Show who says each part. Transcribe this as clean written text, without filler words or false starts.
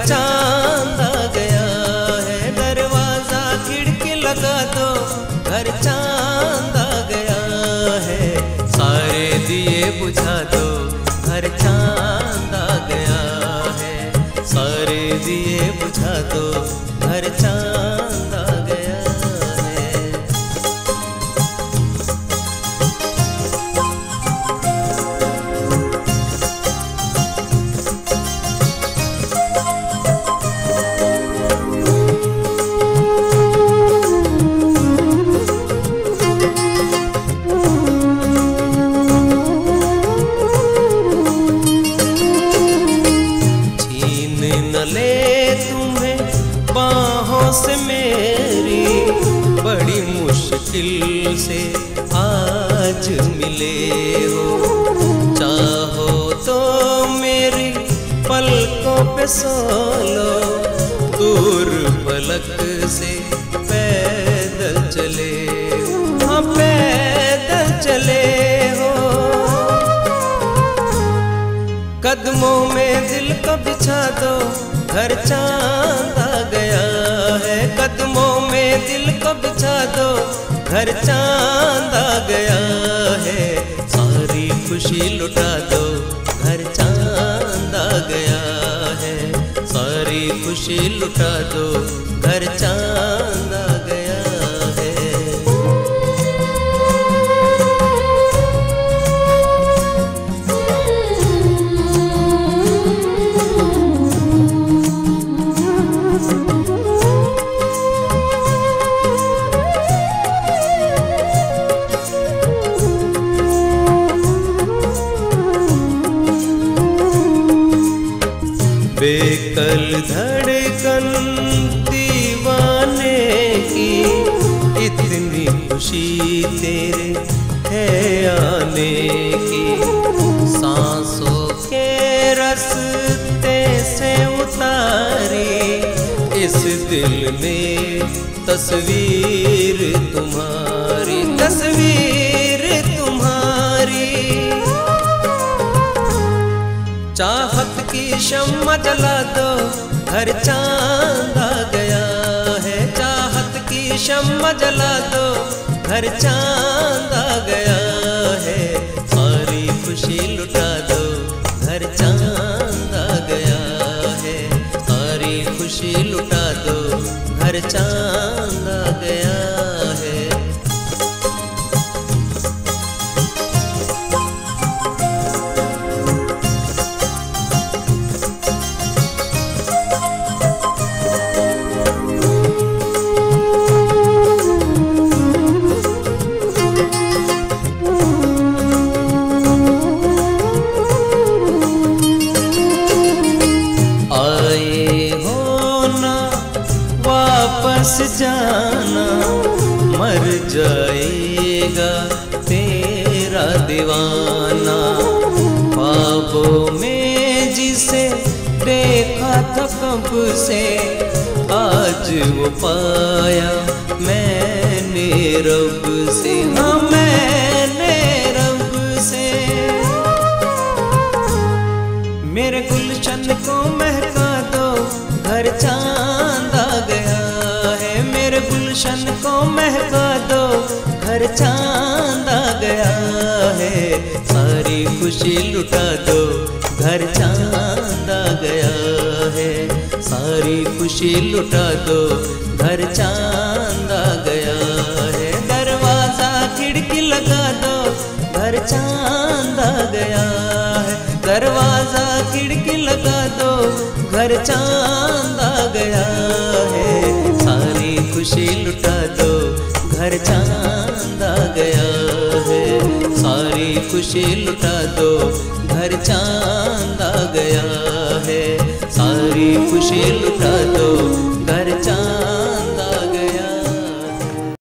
Speaker 1: चांद आ गया है। दरवाजा खिड़की लगा दो, घर चांद आ गया है। सारे दिए बुझा दो, घर चांद आ गया है। सारे दिए बुझा दो, घर चांद आ गया है। बाहों से मेरी बड़ी मुश्किल से आज मिले हो। चाहो तो मेरी पलकों पे सो लो, दूर पलक से पैदल चले हो। हाँ पैदल चले हो। कदमों में दिल को बिछा दो, घर चांद आ गया है। कदमों में दिल को बिछा दो, घर चांद आ गया है। सारी खुशी लुटा दो, घर चांद आ गया है। सारी खुशी लुटा दो, घर चांद आ गया है। बेकल धड़कन दीवाने की, इतनी खुशी तेरे है आने की। सांसों के रास्ते से उतारी इस दिल में तस्वीर तुम्हारी, तस्वीर तुम्हारी। चाहत की शम्मा जला दो, घर चांद आ गया है। चाहत की शम्मा जला दो, घर चांद आ गया है। सारी खुशी लुटा दो, घर चांद आ गया है। सारी खुशी लुटा दो, घर चांद आ गया है। वापस जाना, मर जाएगा तेरा दीवाना। ख्वाबों में जिसे देखा था कब से, आज वो पाया मैंने रब से। हाँ मैंने रब से। मेरे गुलशन को महका दो, घर चांद आ गया है। मेरे गुलशन को महका दो, घर चांद आ गया है। सारी खुशी लुटा दो, घर चांद आ गया है। सारी खुशी लुटा दो, घर चांद आ गया है। दरवाजा खिड़की लगा दो, घर चांद आ गया है। दरवाजा खिड़की लगा दो, घर चांद आ गया है। सारी खुशी लुटा दो, घर चांद आ गया है। सारी खुशी लुटा दो, घर चांद आ गया है। सारी खुशी लुटा